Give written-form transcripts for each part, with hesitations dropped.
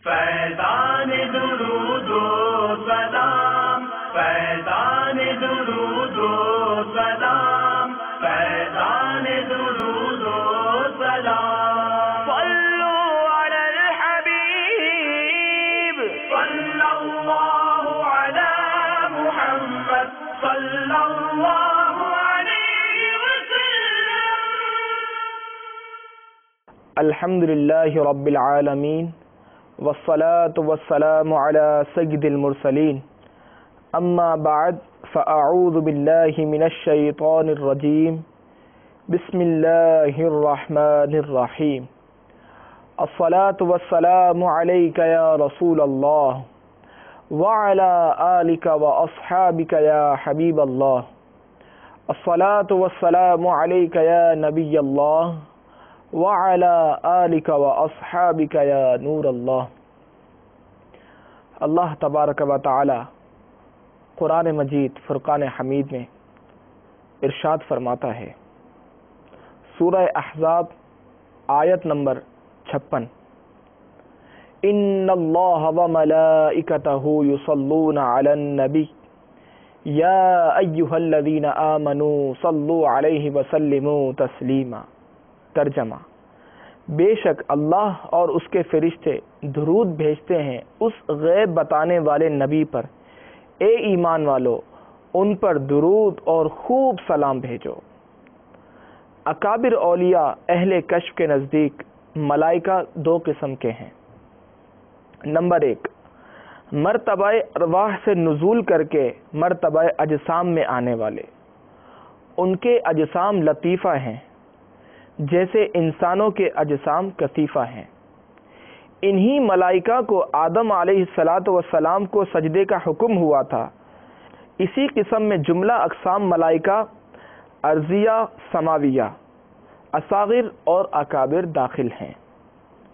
فیضان درود و سلام، فیضان درود و سلام، فیضان درود و سلام. صلوا علی الحبیب صلی اللہ علی محمد صلی اللہ علیہ وسلم. الحمدللہ رب العالمین والصلاة والسلام على سید المرسلین. اما بعد فاعوذ باللہ من الشیطان الرجیم. بسم اللہ الرحمن الرحیم. الصلاة والسلام علیک یا رسول اللہ وعلى آلک واصحابک یا حبیب اللہ. الصلاة والسلام علیک یا نبی اللہ وعلى آلک واصحابک یا نور اللہ. اللہ تبارک و تعالی قرآن مجید فرقان حمید میں ارشاد فرماتا ہے، سورہ احزاب آیت نمبر 56، ان اللہ وملائکتہ یصلون علی النبی یا ایہا الذین آمنوا صلوا علیہ وسلموا تسلیما. ترجمہ: بے شک اللہ اور اس کے فرشتے درود بھیجتے ہیں اس غیب بتانے والے نبی پر، اے ایمان والو ان پر درود اور خوب سلام بھیجو. اکابر اولیاء اہل کشف کے نزدیک ملائکہ دو قسم کے ہیں. نمبر 1، مرتبہ ارواح سے نزول کر کے مرتبہ اجسام میں آنے والے. ان کے اجسام لطیفہ ہیں جیسے انسانوں کے اجسام کثیفہ ہیں. انہی ملائکہ کو آدم علیہ السلام کو سجدے کا حکم ہوا تھا. اسی قسم میں جملہ اقسام ملائکہ ارضیہ، سماویہ، اصاغر اور اکابر داخل ہیں،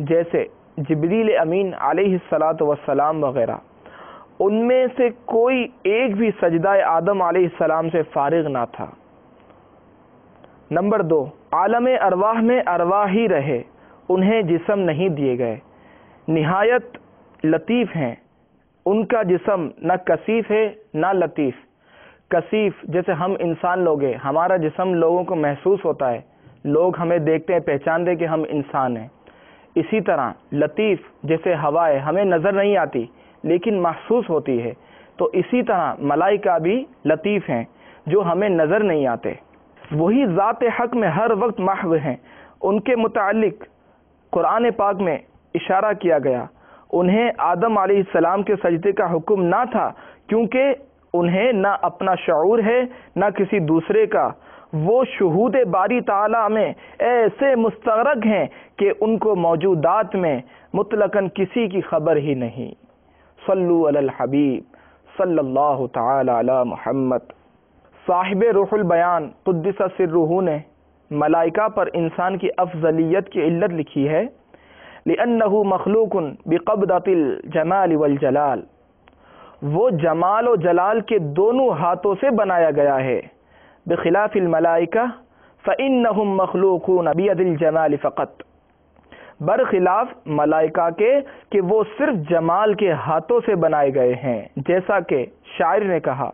جیسے جبریل امین علیہ السلام وغیرہ. ان میں سے کوئی ایک بھی سجدہ آدم علیہ السلام سے فارغ نہ تھا. نمبر 2، عالم ارواح میں ارواح ہی رہے، انہیں جسم نہیں دیے گئے. نہایت لطیف ہیں، ان کا جسم نہ کثیف ہے نہ لطیف. کثیف جیسے ہم انسان لوگ ہیں، ہمارا جسم لوگوں کو محسوس ہوتا ہے، لوگ ہمیں دیکھتے ہیں پہچانتے کہ ہم انسان ہیں. اسی طرح لطیف جیسے ہوائیں ہمیں نظر نہیں آتی لیکن محسوس ہوتی ہے، تو اسی طرح ملائکہ بھی لطیف ہیں جو ہمیں نظر نہیں آتے. وہی ذات حق میں ہر وقت محو ہیں. ان کے متعلق قرآن پاک میں اشارہ کیا گیا. انہیں آدم علیہ السلام کے سجدے کا حکم نہ تھا کیونکہ انہیں نہ اپنا شعور ہے نہ کسی دوسرے کا. وہ شہود باری تعالی میں ایسے مستغرق ہیں کہ ان کو موجودات میں مطلقاً کسی کی خبر ہی نہیں. صلو علی الحبیب صلی اللہ تعالی علی محمد. صاحب روح البیان قدس سرہ نے ملائکہ پر انسان کی افضلیت کی علت لکھی ہے، لأنہ مخلوق بقبضۃ الجمال والجلال. وہ جمال و جلال کے دونوں ہاتھوں سے بنایا گیا ہے. بخلاف الملائکہ فإنہم مخلوقون بید الجمال فقط. برخلاف ملائکہ کے کہ وہ صرف جمال کے ہاتھوں سے بنائے گئے ہیں، جیسا کہ شاعر نے کہا.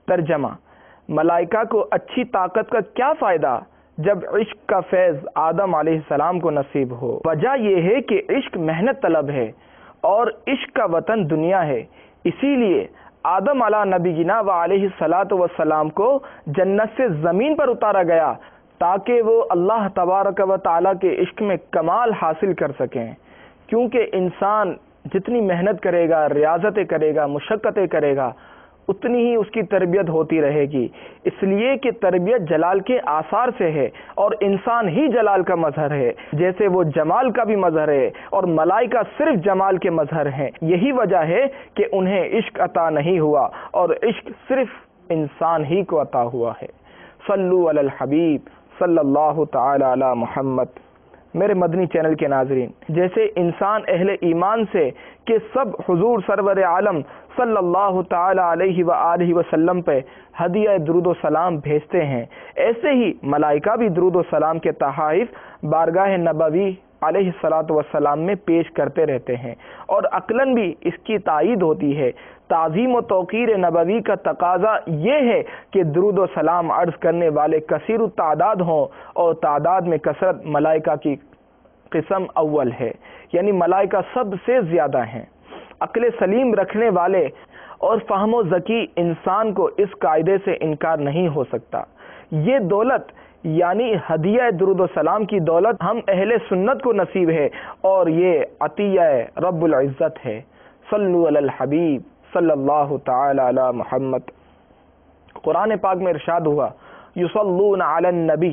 ترجمہ: ملائکہ کو اچھی طاقت کا کیا فائدہ جب عشق کا فیض آدم علیہ السلام کو نصیب ہو. وجہ یہ ہے کہ عشق محنت طلب ہے اور عشق کا وطن دنیا ہے. اسی لیے آدم علیہ نبینا و علیہ السلام کو جنت سے زمین پر اتارا گیا تاکہ وہ اللہ تبارک و تعالیٰ کے عشق میں کمال حاصل کر سکیں. کیونکہ انسان جتنی محنت کرے گا، ریاضتیں کرے گا، مشقتیں کرے گا، اتنی ہی اس کی تربیت ہوتی رہے گی. اس لیے کہ تربیت جلال کے آثار سے ہے اور انسان ہی جلال کا مظہر ہے، جیسے وہ جمال کا بھی مظہر ہے اور ملائکہ صرف جمال کے مظہر ہیں. یہی وجہ ہے کہ انہیں عشق عطا نہیں ہوا اور عشق صرف انسان ہی کو عطا ہوا ہے. صلو علی الحبیب صلی اللہ تعالی علی محمد. میرے مدنی چینل کے ناظرین، جیسے انسان اہل ایمان سے کہ سب حضور سرور عالم صلی اللہ تعالی علیہ وآلہ وسلم پہ ہدیہ درود و سلام بھیجتے ہیں، ایسے ہی ملائکہ بھی درود و سلام کے تحائف بارگاہ نبوی علیہ الصلاۃ والسلام میں پیش کرتے رہتے ہیں، اور عقلاً بھی اس کی تائید ہوتی ہے۔ تعظیم و توقیر نبوی کا تقاضا یہ ہے کہ درود و سلام عرض کرنے والے کثیر التعداد ہوں، اور تعداد میں کثرت ملائکہ کی قسم اول ہے، یعنی ملائکہ سب سے زیادہ ہیں۔ عقل سلیم رکھنے والے اور فہم و ذکی انسان کو اس قاعدے سے انکار نہیں ہو سکتا۔ یہ دولت یعنی ہدیہ درود و سلام کی دولت ہم اہل سنت کو نصیب ہے، اور یہ عطیہ رب العزت ہے۔ صلو علی الحبیب صلی اللہ تعالی علی محمد۔ قرآن پاک میں ارشاد ہوا یصلون علی النبی،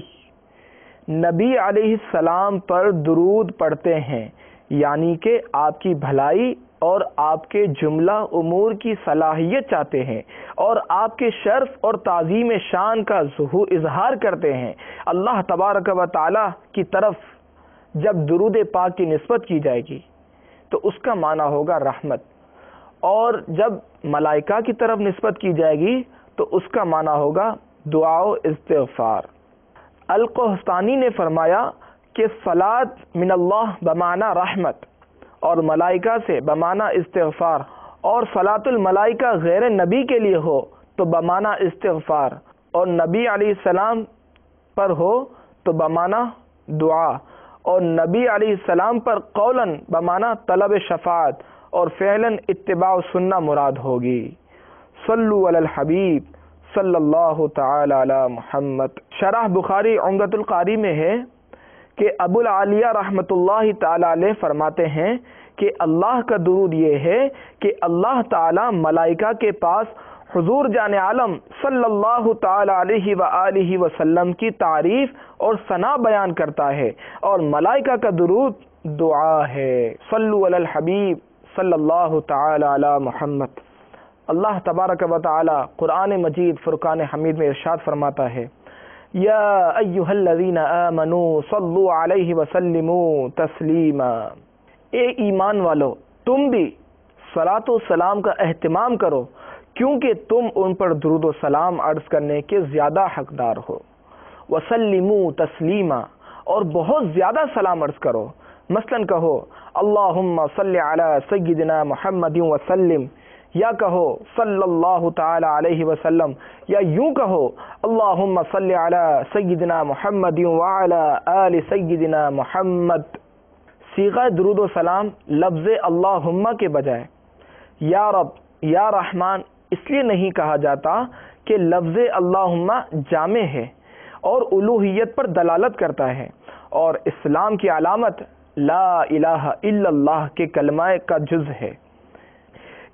نبی علیہ السلام پر درود پڑھتے ہیں، یعنی کہ آپ کی بھلائی اور آپ کے جملہ امور کی صلاحیت چاہتے ہیں، اور آپ کے شرف اور تعظیم شان کا اظہار کرتے ہیں۔ اللہ تبارک و تعالی کی طرف جب درود پاک کی نسبت کی جائے گی تو اس کا معنی ہوگا رحمت، اور جب ملائکہ کی طرف نسبت کی جائے گی تو اس کا معنی ہوگا دعا و استغفار۔ القحطانی نے فرمایا کہ صلاۃ من اللہ بمعنی رحمت، اور ملائکہ سے بمعنی استغفار، اور صلاۃ الملائکہ غیر نبی کے لیے ہو تو بمعنی استغفار، اور نبی علیہ السلام پر ہو تو بمعنی دعا، اور نبی علیہ السلام پر قولاً بمعنی طلب شفاعت، اور فعلاً اتباع سنہ مراد ہوگی۔ صلو علی الحبیب صلی اللہ تعالی علی محمد۔ شرح بخاری عمدۃ القاری میں ہے کہ ابو العالیہ رحمۃ اللہ تعالی علیہ فرماتے ہیں کہ اللہ کا درود یہ ہے کہ اللہ تعالی ملائکہ کے پاس حضور جان عالم صلی اللہ تعالی علیہ وآلہ وسلم کی تعریف اور ثنا بیان کرتا ہے، اور ملائکہ کا درود دعا ہے۔ صلو علی الحبیب صلی اللہ تعالی علی محمد۔ اللہ تبارک و تعالی قرآن مجید فرقان حمید میں ارشاد فرماتا ہے یا ایھا الذین آمنوا صلوا علیہ وسلموا تسلیما، اے ایمان والو تم بھی صلاۃ و سلام کا اہتمام کرو، کیونکہ تم ان پر درود و سلام عرض کرنے کے زیادہ حقدار ہو۔ وسلموا تسلیما، اور بہت زیادہ سلام عرض کرو، مثلاً کہو اللہم صلی علی سیدنا محمد وسلم، یا کہو صلی اللہ تعالی علیہ وسلم، یا یوں کہو اللہم صلی علی سیدنا محمد وعلی آل سیدنا محمد۔ صیغہ درود و سلام لفظ اللہم کے بجائے یا رب یا رحمان اس لیے نہیں کہا جاتا کہ لفظ اللہم جامع ہے اور الوہیت پر دلالت کرتا ہے، اور اسلام کی علامت لا الہ الا اللہ کے کلمہ کا جز ہے،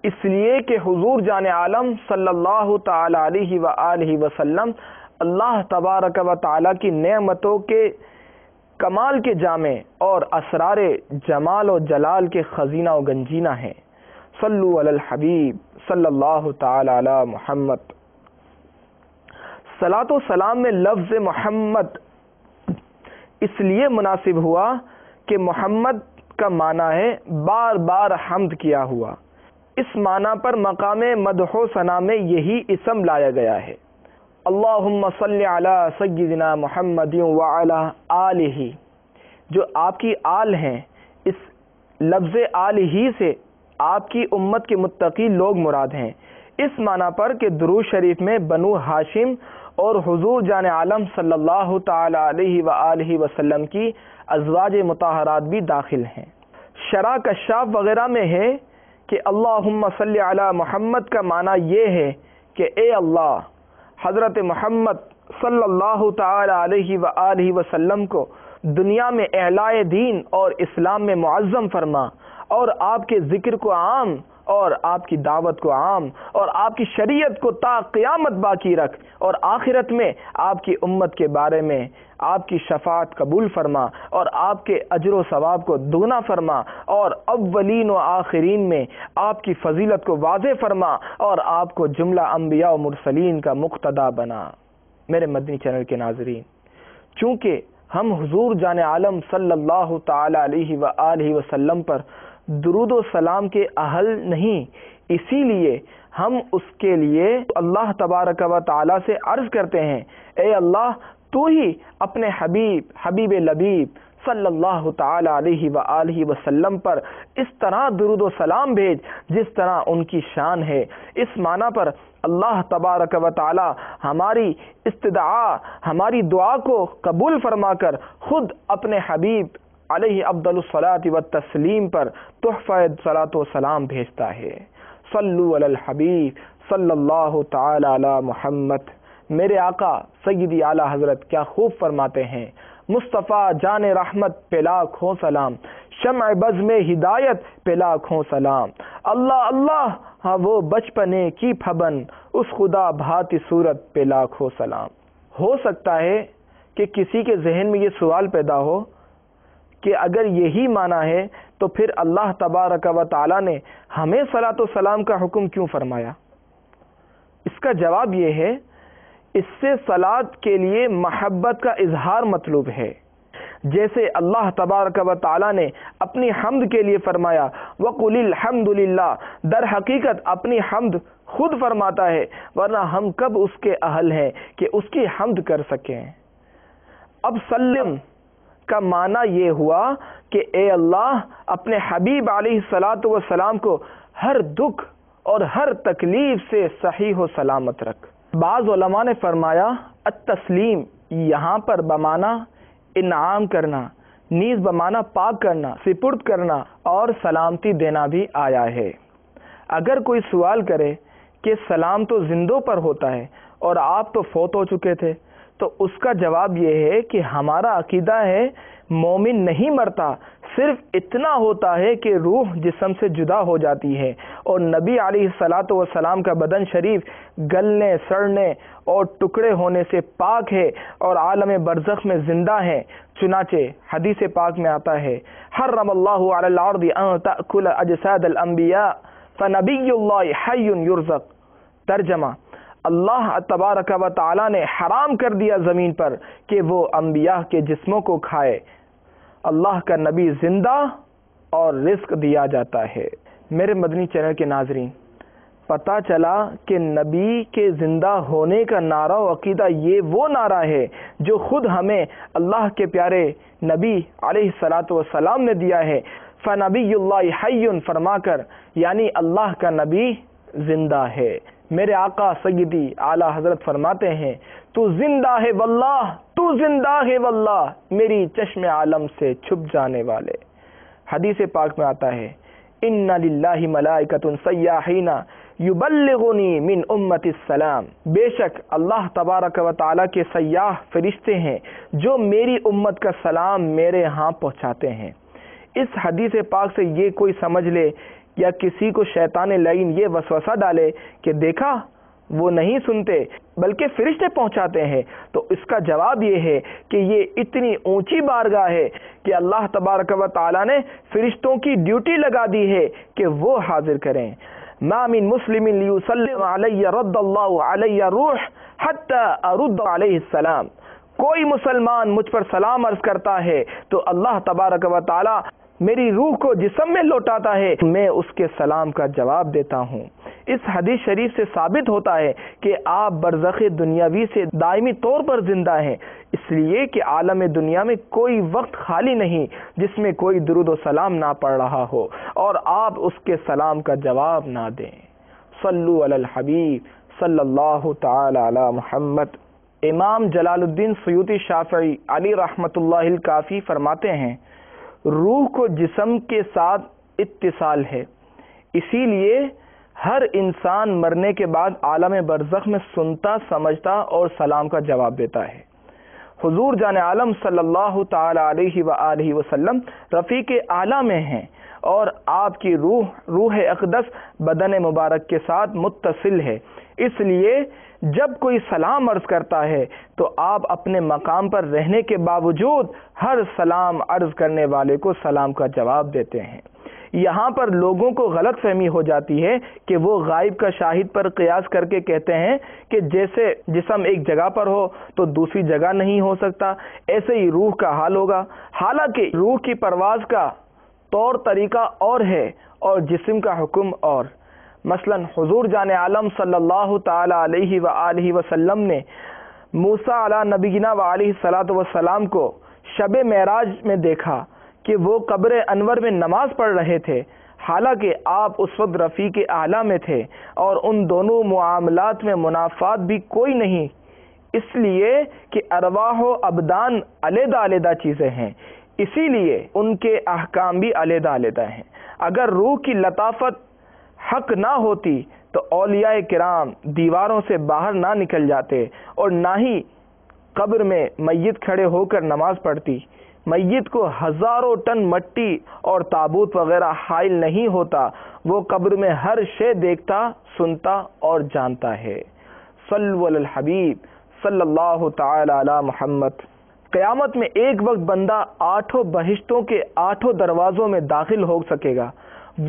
اس لیے کہ حضور جان عالم صلی اللہ تعالی علیہ وآلہ وسلم اللہ تبارک و تعالی کی نعمتوں کے کمال کے جامع اور اسرار جمال و جلال کے خزینہ و گنجینہ ہیں۔ صلو علی الحبیب صلی اللہ تعالی علی محمد۔ صلاۃ و سلام میں لفظ محمد اس لیے مناسب ہوا کہ محمد کا معنی ہے بار بار حمد کیا ہوا، اس معنی پر مقام مدح و ثنا میں یہی اسم لایا گیا ہے۔ اللہم صلی علی سیدنا محمد وعلی آلہ، جو آپ کی آل ہیں، اس لفظ آل ہی سے آپ کی امت کے متقی لوگ مراد ہیں، اس معنی پر کہ درود شریف میں بنو ہاشم اور حضور جان عالم صلی اللہ تعالی علیہ وآلہ وسلم کی ازواج مطہرات بھی داخل ہیں۔ شرح کشاف وغیرہ میں ہے کہ اللہم صلی علی محمد کا معنی یہ ہے کہ اے اللہ حضرت محمد صلی اللہ تعالی علیہ وآلہ وسلم کو دنیا میں اعلاء دین اور اسلام میں معظم فرما، اور آپ کے ذکر کو عام اور آپ کی دعوت کو عام اور آپ کی شریعت کو تا قیامت باقی رکھ، اور آخرت میں آپ کی امت کے بارے میں آپ کی شفاعت قبول فرما، اور آپ کے اجر و ثواب کو دگنا فرما، اور اولین و آخرین میں آپ کی فضیلت کو واضح فرما، اور آپ کو جملہ انبیاء و مرسلین کا مقتدا بنا۔ میرے مدنی چینل کے ناظرین، چونکہ ہم حضور جان عالم صلی اللہ تعالی علیہ وآلہ وسلم پر درود و سلام کے اہل نہیں، اسی لیے ہم اس کے لیے اللہ تبارک و تعالی سے عرض کرتے ہیں اے اللہ تو ہی اپنے حبیب لبیب صلی اللہ تعالی علیہ وآلہ وسلم پر اس طرح درود و سلام بھیج جس طرح ان کی شان ہے۔ اس معنی پر اللہ تبارک و تعالی ہماری استدعا، ہماری دعا کو قبول فرما کر خود اپنے حبیب علیہ افضل الصلاۃ والتسلیم پر تحفہ صلاۃ و سلام بھیجتا ہے۔ صلو علی الحبیب صلی اللہ تعالی علی محمد۔ میرے آقا سیدی اعلی حضرت کیا خوب فرماتے ہیں، مصطفیٰ جان رحمت پہ لاکھوں سلام، شمع بز میں ہدایت پہ لاکھوں سلام، اللہ اللہ ہاں وہ بچپنے کی پھبن، اس خدا بھاتی صورت پہ لاکھوں سلام۔ ہو سکتا ہے کہ کسی کے ذہن میں یہ سوال پیدا ہو کہ اگر یہی معنی ہے تو پھر اللہ تبارک و تعالی نے ہمیں صلاۃ و سلام کا حکم کیوں فرمایا؟ اس کا جواب یہ ہے، اس سے صلاۃ کے لیے محبت کا اظہار مطلوب ہے۔ جیسے اللہ تبارک و تعالی نے اپنی حمد کے لیے فرمایا وَقُلِ الْحَمْدُ لِلَّهِ، در حقیقت اپنی حمد خود فرماتا ہے، ورنہ ہم کب اس کے اہل ہیں کہ اس کی حمد کر سکیں۔ اب سلم کا معنی یہ ہوا کہ اے اللہ اپنے حبیب علیہ الصلاۃ والسلام کو ہر دکھ اور ہر تکلیف سے صحیح و سلامت رکھ۔ بعض علماء نے فرمایا التسلیم یہاں پر بمعنی انعام کرنا، نیز بمعنی پاک کرنا، سپرد کرنا اور سلامتی دینا بھی آیا ہے۔ اگر کوئی سوال کرے کہ سلام تو زندوں پر ہوتا ہے اور آپ تو فوت ہو چکے تھے، تو اس کا جواب یہ ہے کہ ہمارا عقیدہ ہے مومن نہیں مرتا، صرف اتنا ہوتا ہے کہ روح جسم سے جدا ہو جاتی ہے اور نبی علیہ الصلاۃ والسلام کا بدن شریف گلنے، سڑنے اور ٹکڑے ہونے سے پاک ہے اور عالم برزخ میں زندہ ہے۔ چنانچہ حدیث پاک میں آتا ہے حرم اللہ علی الارض ان تأکل اجساد الانبیاء فنبی اللہ حی یرزق۔ ترجمہ، اللہ تبارک و تعالی نے حرام کر دیا زمین پر کہ وہ انبیاء کے جسموں کو کھائے، اللہ کا نبی زندہ اور رزق دیا جاتا ہے۔ میرے مدنی چینل کے ناظرین، پتہ چلا کہ نبی کے زندہ ہونے کا نعرہ و عقیدہ یہ وہ نعرہ ہے جو خود ہمیں اللہ کے پیارے نبی علیہ الصلاۃ والسلام نے دیا ہے، فنبی اللہ حی فرما کر، یعنی اللہ کا نبی زندہ ہے۔ میرے آقا سیدی اعلی حضرت فرماتے ہیں تو زندہ ہے واللہ، تو زندہ ہے واللہ، میری چشم عالم سے چھپ جانے والے۔ حدیث پاک میں آتا ہے ان للہ ملائکۃ سیاحین یبلغنی من امتی السلام، بے شک اللہ تبارک و تعالی کے سیاح فرشتے ہیں جو میری امت کا سلام میرے ہاں پہنچاتے ہیں۔ اس حدیث پاک سے یہ کوئی سمجھ لے یا کسی کو شیطان لعین یہ وسوسہ ڈالے کہ دیکھا وہ نہیں سنتے بلکہ فرشتے پہنچاتے ہیں، تو اس کا جواب یہ ہے کہ یہ اتنی اونچی بارگاہ ہے کہ اللہ تبارک و تعالی نے فرشتوں کی ڈیوٹی لگا دی ہے کہ وہ حاضر کریں۔ ما من مسلم لیسلم علی رد اللہ علی روح حتی ارد علیہ السلام، کوئی مسلمان مجھ پر سلام عرض کرتا ہے تو اللہ تبارک و تعالی میری روح کو جسم میں لوٹاتا ہے، میں اس کے سلام کا جواب دیتا ہوں۔ اس حدیث شریف سے ثابت ہوتا ہے کہ آپ برزخ دنیاوی سے دائمی طور پر زندہ ہیں، اس لیے کہ عالم دنیا میں کوئی وقت خالی نہیں جس میں کوئی درود و سلام نہ پڑھ رہا ہو اور آپ اس کے سلام کا جواب نہ دیں۔ صلو علی الحبیب صلی اللہ تعالی علی محمد۔ امام جلال الدین سیوطی شافعی علی رحمۃ اللہ الکافی فرماتے ہیں روح کو جسم کے ساتھ اتصال ہے، اسی لیے ہر انسان مرنے کے بعد عالم برزخ میں سنتا، سمجھتا اور سلام کا جواب دیتا ہے۔ حضور جان عالم صلی اللہ تعالی علیہ وآلہ وسلم رفیق اعلیٰ میں ہیں اور آپ کی روح اقدس بدن مبارک کے ساتھ متصل ہے، اس لیے جب کوئی سلام عرض کرتا ہے تو آپ اپنے مقام پر رہنے کے باوجود ہر سلام عرض کرنے والے کو سلام کا جواب دیتے ہیں۔ یہاں پر لوگوں کو غلط فہمی ہو جاتی ہے کہ وہ غائب کا شاہد پر قیاس کر کے کہتے ہیں کہ جیسے جسم ایک جگہ پر ہو تو دوسری جگہ نہیں ہو سکتا، ایسے ہی روح کا حال ہوگا، حالانکہ روح کی پرواز کا طور طریقہ اور ہے اور جسم کا حکم اور۔ مثلا حضور جان عالم صلی اللہ تعالی علیہ وآلہ وسلم نے موسیٰ علی نبینا وعلیہ الصلاۃ والسلام کو شب معراج میں دیکھا کہ وہ قبر انور میں نماز پڑھ رہے تھے، حالانکہ آپ اس وقت رفیق اعلیٰ میں تھے اور ان دونوں معاملات میں منافات بھی کوئی نہیں، اس لیے کہ ارواح و ابدان علیحدہ علیحدہ چیزیں ہیں، اسی لیے ان کے احکام بھی علیحدہ علیحدہ ہیں۔ اگر روح کی لطافت حق نہ ہوتی تو اولیاء کرام دیواروں سے باہر نہ نکل جاتے اور نہ ہی قبر میں میت کھڑے ہو کر نماز پڑھتی۔ میت کو ہزاروں ٹن مٹی اور تابوت وغیرہ حائل نہیں ہوتا، وہ قبر میں ہر شے دیکھتا، سنتا اور جانتا ہے۔ صلو علی الحبیب صلی اللہ تعالی علی محمد۔ قیامت میں ایک وقت بندہ 8 بہشتوں کے 8 دروازوں میں داخل ہو سکے گا،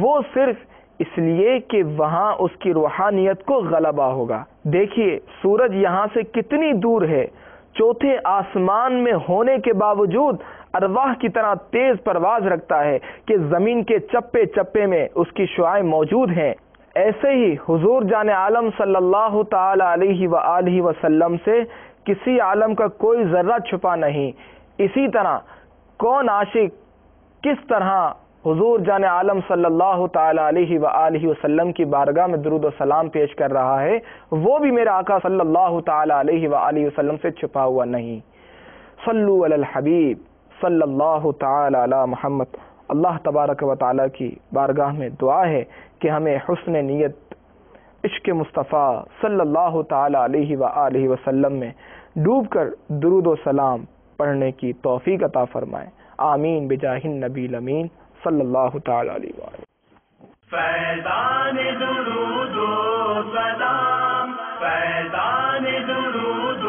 وہ صرف اس لیے کہ وہاں اس کی روحانیت کو غلبہ ہوگا۔ دیکھیے سورج یہاں سے کتنی دور ہے، چوتھے آسمان میں ہونے کے باوجود ارواح کی طرح تیز پرواز رکھتا ہے کہ زمین کے چپے چپے میں اس کی شعاعیں موجود ہیں۔ ایسے ہی حضور جان عالم صلی اللہ تعالی علیہ وآلہ وسلم سے کسی عالم کا کوئی ذرہ چھپا نہیں۔ اسی طرح کون عاشق کس طرح حضور جان عالم صلی اللہ تعالی علیہ وآلہ وسلم کی بارگاہ میں درود و سلام پیش کر رہا ہے، وہ بھی میرے آقا صلی اللہ تعالی علیہ وآلہ وسلم سے چھپا ہوا نہیں۔ صلو علی الحبیب صلی اللہ تعالی علی محمد۔ اللہ تبارک و تعالی کی بارگاہ میں دعا ہے کہ ہمیں حسن نیت عشق مصطفیٰ صلی اللہ تعالی علیہ وآلہ وسلم میں ڈوب کر درود و سلام پڑھنے کی توفیق عطا فرمائے۔ آمین بجاہ النبی الامین صلی اللہ تعالی علیہ وآلہ۔ فیضان درود و سلام، فیضان درود و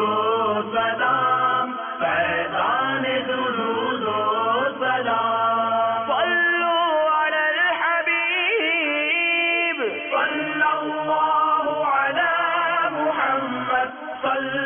سلام، فیضان درود و سلام، صلو علی الحبیب صلی اللہ علی محمد صلی